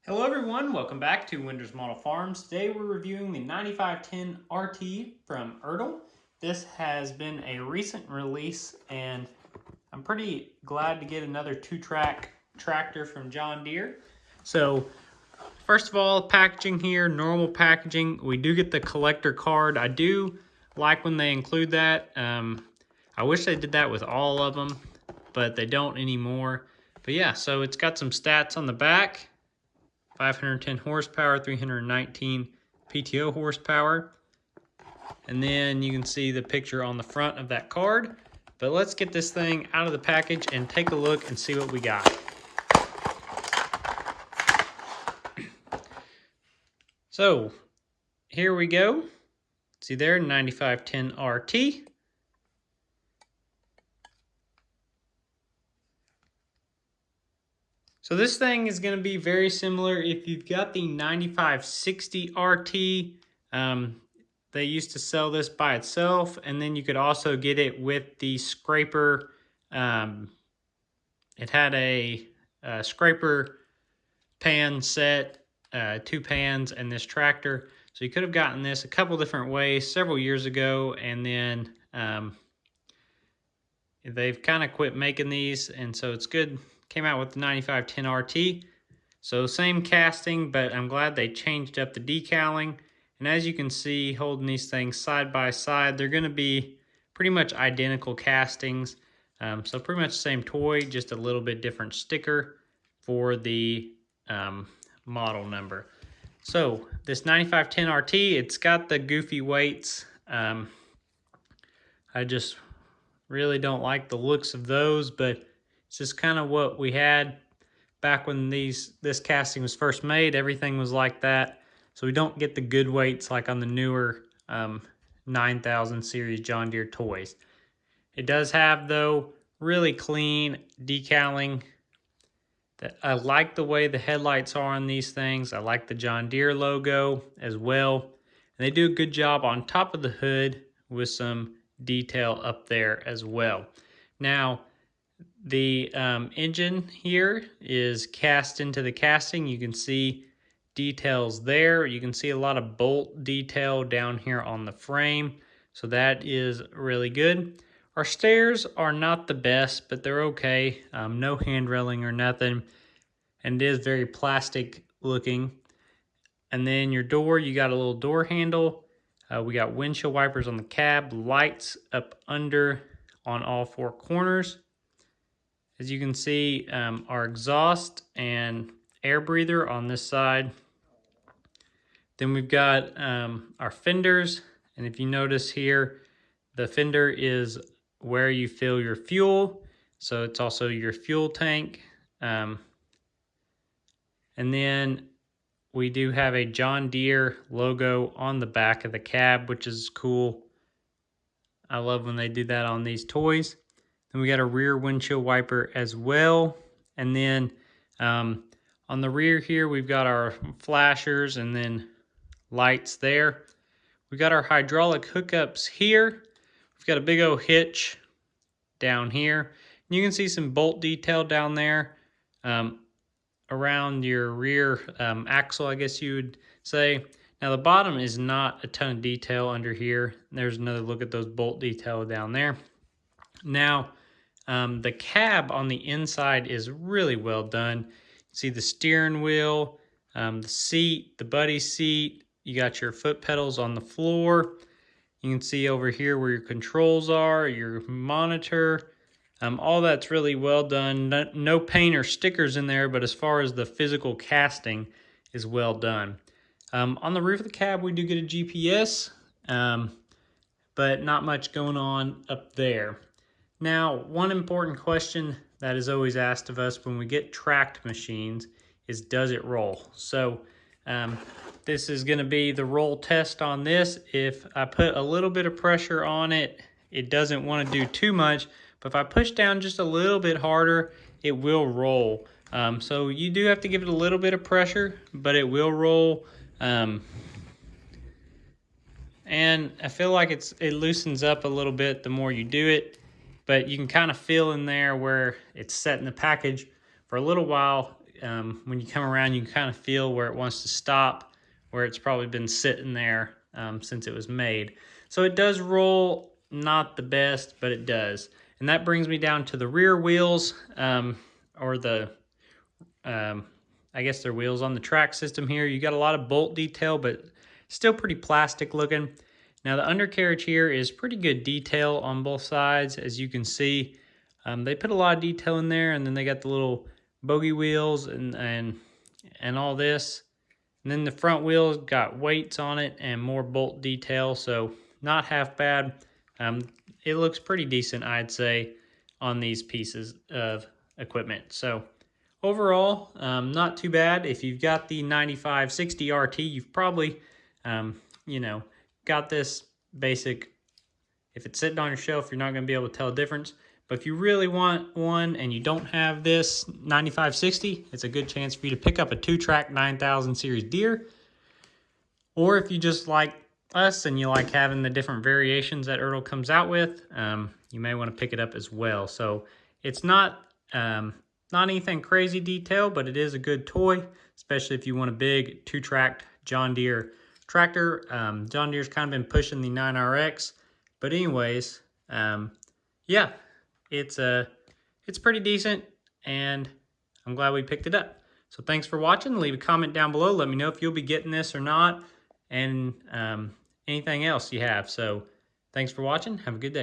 Hello everyone, welcome back to Winders Model Farms. Today we're reviewing the 9510 RT from Ertl. This has been a recent release and I'm pretty glad to get another two-track tractor from John Deere. So first of all, packaging here, normal packaging. We do get the collector card. I do like when they include that. I wish they did that with all of them, but they don't anymore. But yeah, so it's got some stats on the back. 510 horsepower, 319 PTO horsepower. And then you can see the picture on the front of that card. But let's get this thing out of the package and take a look and see what we got. So here we go. See there, 9510 RT. So this thing is going to be very similar if you've got the 9560 RT. They used to sell this by itself, and then you could also get it with the scraper. It had a scraper pan set, 2 pans, and this tractor. So you could have gotten this a couple different ways several years ago, and then they've kind of quit making these, and so it's good. Came out with the 9510 RT. So same casting, but I'm glad they changed up the decaling. And as you can see, holding these things side by side, they're going to be pretty much identical castings. So pretty much the same toy, just a little bit different sticker for the model number. So this 9510 RT, it's got the goofy weights. I just really don't like the looks of those, but it's just kind of what we had back when this casting was first made. Everything was like that. So we don't get the good weights like on the newer 9000 series John Deere toys. It does have, though, really clean decaling. I like the way the headlights are on these things. I like the John Deere logo as well. And they do a good job on top of the hood with some detail up there as well. Now, the engine here is cast into the casting. You can see details there. You can see a lot of bolt detail down here on the frame. So that is really good. Our stairs are not the best, but they're okay. No hand railing or nothing. And it is very plastic looking. And then your door, you got a little door handle. We got windshield wipers on the cab, lights up under on all 4 corners. As you can see, our exhaust and air breather on this side. Then we've got our fenders, and if you notice here, the fender is where you fill your fuel, so it's also your fuel tank. And then we do have a John Deere logo on the back of the cab, which is cool. I love when they do that on these toys. Then we got a rear windshield wiper as well. And then on the rear here, we've got our flashers and then lights there. We've got our hydraulic hookups here. We've got a big old hitch down here. And you can see some bolt detail down there around your rear axle, I guess you would say. Now the bottom is not a ton of detail under here. There's another look at those bolt detail down there. Now, the cab on the inside is really well done. You see the steering wheel, the seat, the buddy seat. You got your foot pedals on the floor. You can see over here where your controls are, your monitor. All that's really well done. No paint or stickers in there, but as far as the physical casting is well done. On the roof of the cab, we do get a GPS, but not much going on up there. Now, one important question that is always asked of us when we get tracked machines is, does it roll? So this is going to be the roll test on this. If I put a little bit of pressure on it, it doesn't want to do too much. But if I push down just a little bit harder, it will roll. So you do have to give it a little bit of pressure, but it will roll. And I feel like it loosens up a little bit the more you do it. But you can kind of feel in there where it's set in the package for a little while. when you come around, you can kind of feel where it wants to stop, where it's probably been sitting there since it was made. So it does roll, not the best, but it does. And that brings me down to the rear wheels, or the, I guess they're wheels on the track system here. You got a lot of bolt detail, but still pretty plastic looking. Now the undercarriage here is pretty good detail on both sides, as you can see. They put a lot of detail in there, and then they got the little bogey wheels and all this. And then the front wheels got weights on it and more bolt detail, so not half bad. It looks pretty decent, I'd say, on these pieces of equipment. So overall, not too bad. If you've got the 9560 RT, you've probably, you know, got this basic. If it's sitting on your shelf, you're not going to be able to tell a difference. But if you really want one and you don't have this 9560, it's a good chance for you to pick up a 2-track 9000 series Deere. Or if you just like us and you like having the different variations that Ertl comes out with, you may want to pick it up as well. So it's not anything crazy detailed, but it is a good toy, especially if you want a big 2-track John Deere tractor. John Deere's kind of been pushing the 9RX, but anyways, yeah, it's pretty decent, and I'm glad we picked it up. So thanks for watching. Leave a comment down below. Let me know if you'll be getting this or not, and anything else you have. So thanks for watching. Have a good day.